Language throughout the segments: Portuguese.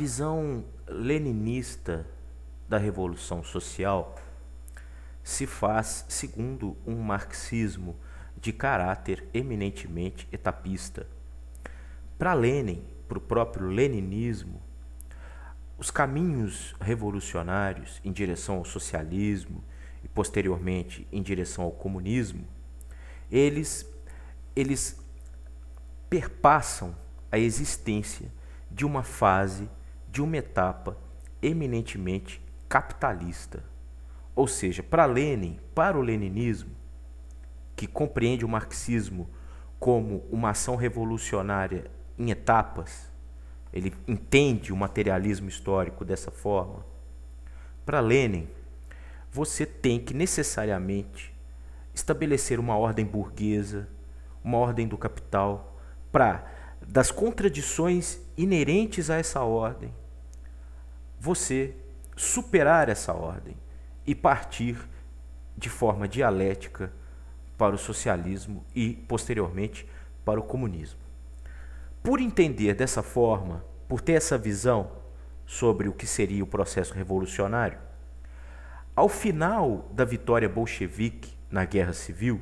visão leninista da Revolução Social se faz segundo um marxismo de caráter eminentemente etapista. Para Lenin, para o próprio leninismo, os caminhos revolucionários em direção ao socialismo e posteriormente em direção ao comunismo, eles perpassam a existência de uma fase, de uma etapa eminentemente capitalista. Ou seja, para Lenin, para o leninismo, que compreende o marxismo como uma ação revolucionária em etapas, ele entende o materialismo histórico dessa forma. Para Lenin, você tem que necessariamente estabelecer uma ordem burguesa, uma ordem do capital, para, das contradições inerentes a essa ordem, você superar essa ordem e partir de forma dialética para o socialismo e, posteriormente, para o comunismo. Por entender dessa forma, por ter essa visão sobre o que seria o processo revolucionário, ao final da vitória bolchevique na Guerra Civil,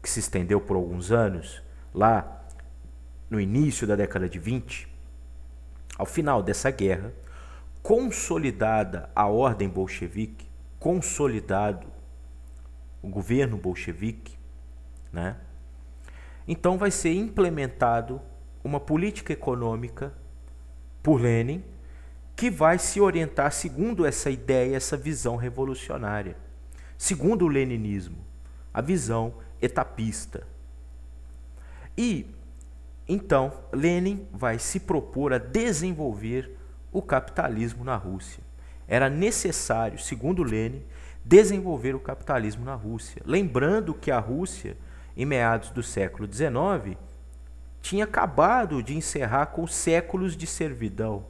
que se estendeu por alguns anos, lá no início da década de 20, ao final dessa guerra, consolidada a ordem bolchevique, consolidado o governo bolchevique, né? Então vai ser implementado uma política econômica por Lenin que vai se orientar segundo essa ideia, essa visão revolucionária, segundo o leninismo, a visão etapista. E então Lenin vai se propor a desenvolver o capitalismo na Rússia. Era necessário, segundo Lenin, desenvolver o capitalismo na Rússia. Lembrando que a Rússia, em meados do século XIX, tinha acabado de encerrar com séculos de servidão.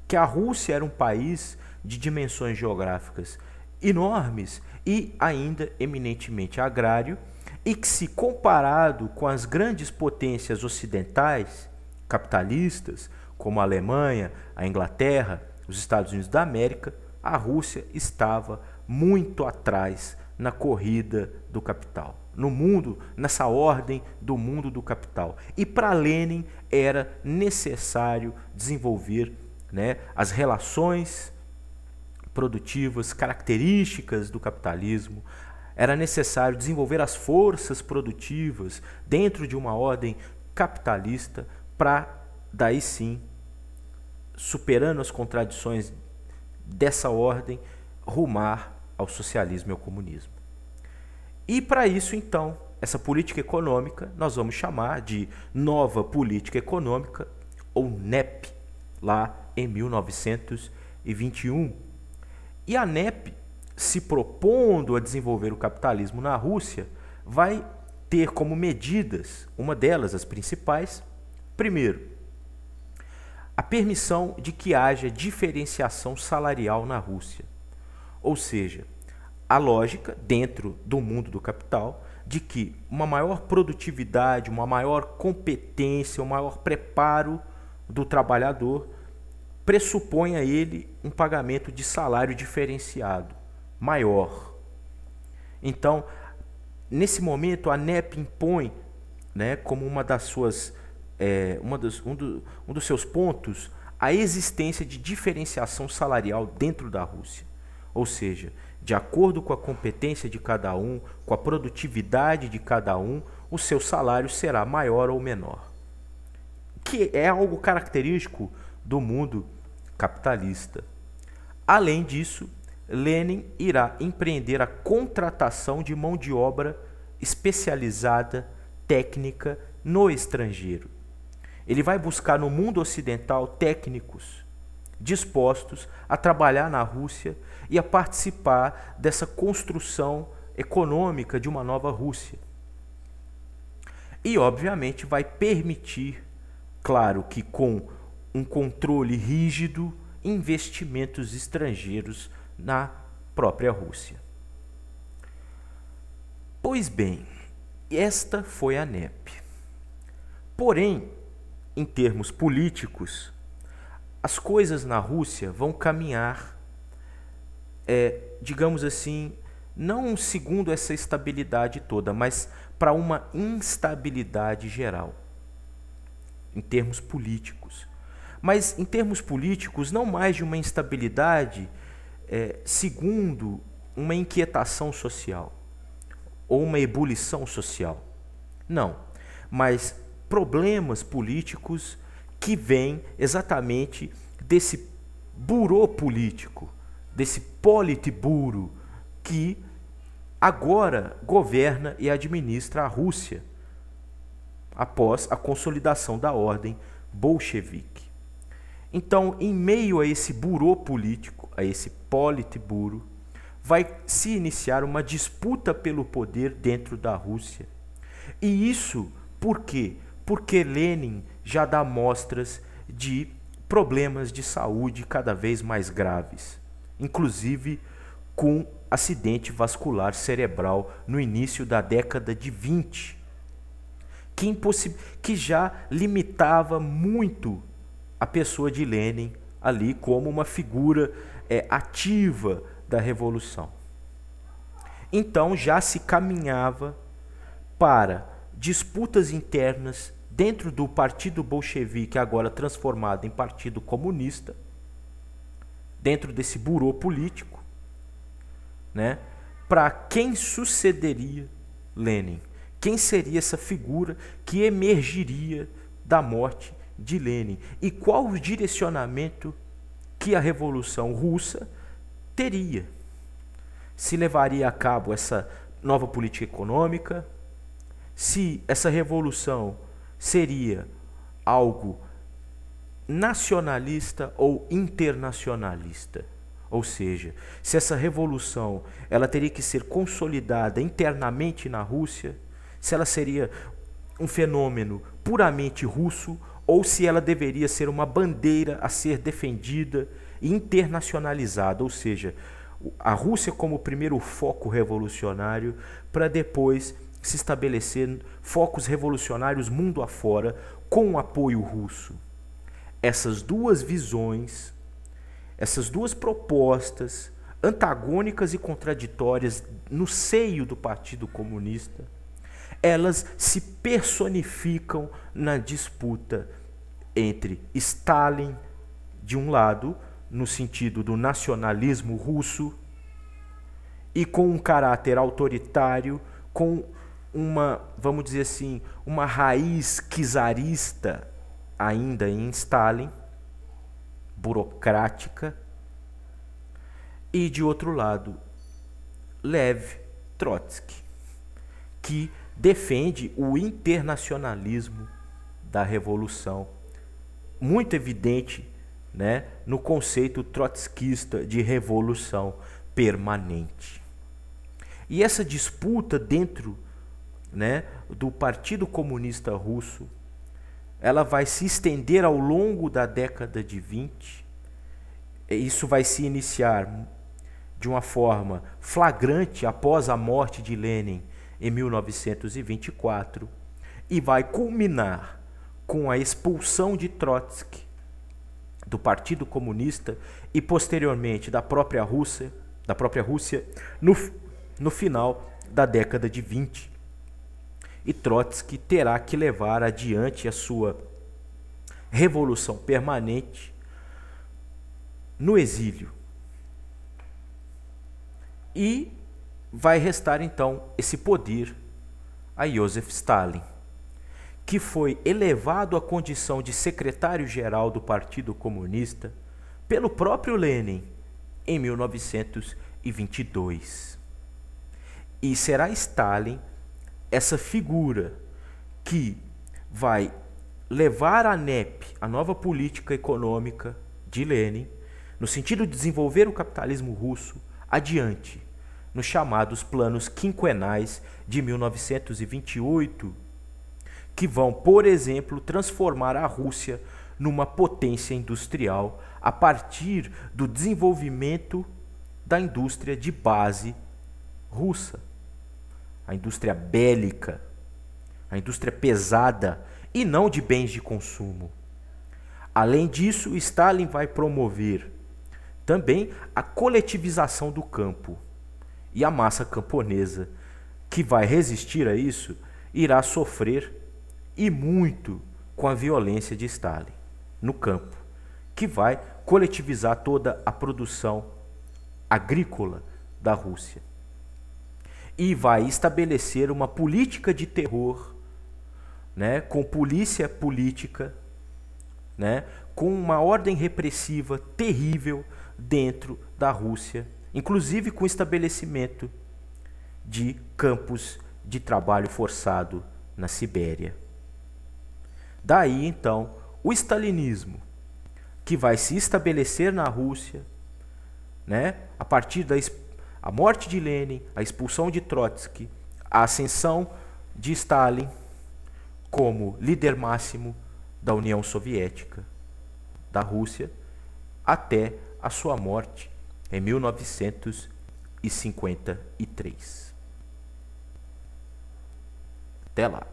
Que a Rússia era um país de dimensões geográficas enormes e ainda eminentemente agrário, e que, se comparado com as grandes potências ocidentais, capitalistas, como a Alemanha, a Inglaterra, os Estados Unidos da América, a Rússia estava muito atrás na corrida do capital, no mundo, nessa ordem do mundo do capital. E para Lenin era necessário desenvolver, as relações produtivas, características do capitalismo. Era necessário desenvolver as forças produtivas dentro de uma ordem capitalista para, daí sim, superando as contradições dessa ordem, rumar ao socialismo e ao comunismo. E para isso, então, essa política econômica nós vamos chamar de Nova Política Econômica, ou NEP, lá em 1921. E a NEP, se propondo a desenvolver o capitalismo na Rússia, vai ter como medidas, uma delas, as principais, primeiro, a permissão de que haja diferenciação salarial na Rússia. Ou seja, a lógica, dentro do mundo do capital, de que uma maior produtividade, uma maior competência, um maior preparo do trabalhador pressupõe a ele um pagamento de salário diferenciado, maior. Então, nesse momento, a NEP impõe, como uma das suas, um dos seus pontos, a existência de diferenciação salarial dentro da Rússia. Ou seja, de acordo com a competência de cada um, com a produtividade de cada um, o seu salário será maior ou menor. Que é algo característico do mundo capitalista. Além disso, Lenin irá empreender a contratação de mão de obra especializada, técnica, no estrangeiro. Ele vai buscar no mundo ocidental técnicos dispostos a trabalhar na Rússia e a participar dessa construção econômica de uma nova Rússia. E, obviamente, vai permitir, claro que com um controle rígido, investimentos estrangeiros na própria Rússia. Pois bem, esta foi a NEP. Porém, em termos políticos, as coisas na Rússia vão caminhar, digamos assim, não segundo essa estabilidade toda, mas para uma instabilidade geral, em termos políticos. Mas em termos políticos, não mais de uma instabilidade segundo uma inquietação social ou uma ebulição social. Não, mas problemas políticos que vêm exatamente desse burô político, desse politburo que agora governa e administra a Rússia após a consolidação da ordem bolchevique. Então, em meio a esse burô político, a esse politburo, vai se iniciar uma disputa pelo poder dentro da Rússia. E isso por quê? Porque Lenin já dá mostras de problemas de saúde cada vez mais graves, inclusive com acidente vascular cerebral no início da década de 20, que já limitava muito a pessoa de Lenin ali como uma figura ativa da revolução. Então já se caminhava para disputas internas dentro do Partido Bolchevique, agora transformado em Partido Comunista, dentro desse burô político, né, para quem sucederia Lenin, quem seria essa figura que emergiria da morte de Lenin e qual o direcionamento que a Revolução Russa teria. Se levaria a cabo essa nova política econômica, se essa revolução seria algo nacionalista ou internacionalista. Ou seja, se essa revolução ela teria que ser consolidada internamente na Rússia, se ela seria um fenômeno puramente russo ou se ela deveria ser uma bandeira a ser defendida e internacionalizada, ou seja, a Rússia como primeiro foco revolucionário para depois se estabelecer focos revolucionários mundo afora com o apoio russo. Essas duas visões, essas duas propostas antagônicas e contraditórias no seio do Partido Comunista, elas se personificam na disputa entre Stalin, de um lado, no sentido do nacionalismo russo, e com um caráter autoritário, com uma, vamos dizer assim, uma raiz czarista ainda em Stalin, burocrática, e de outro lado, Lev Trotsky, que defende o internacionalismo da revolução, muito evidente, né, no conceito trotskista de revolução permanente. E essa disputa dentro, né, do Partido Comunista Russo, ela vai se estender ao longo da década de 20. Isso vai se iniciar de uma forma flagrante após a morte de Lenin em 1924 e vai culminar com a expulsão de Trotsky do Partido Comunista e posteriormente da própria Rússia no final da década de 20. E Trotsky terá que levar adiante a sua revolução permanente no exílio. E vai restar então esse poder a Joseph Stalin, que foi elevado à condição de secretário-geral do Partido Comunista pelo próprio Lenin em 1922. E será Stalin essa figura que vai levar a NEP, a nova política econômica de Lenin, no sentido de desenvolver o capitalismo russo, adiante, nos chamados planos quinquenais de 1928, que vão, por exemplo, transformar a Rússia numa potência industrial a partir do desenvolvimento da indústria de base russa, a indústria bélica, a indústria pesada e não de bens de consumo. Além disso, Stalin vai promover também a coletivização do campo. E a massa camponesa que vai resistir a isso irá sofrer e muito com a violência de Stalin no campo, que vai coletivizar toda a produção agrícola da Rússia. E vai estabelecer uma política de terror, né, com polícia política, né, com uma ordem repressiva terrível dentro da Rússia, inclusive com o estabelecimento de campos de trabalho forçado na Sibéria. Daí, então, o stalinismo, que vai se estabelecer na Rússia, né, a partir da morte de Lenin, a expulsão de Trotsky, a ascensão de Stalin como líder máximo da União Soviética, da Rússia, até a sua morte em 1953. Até lá.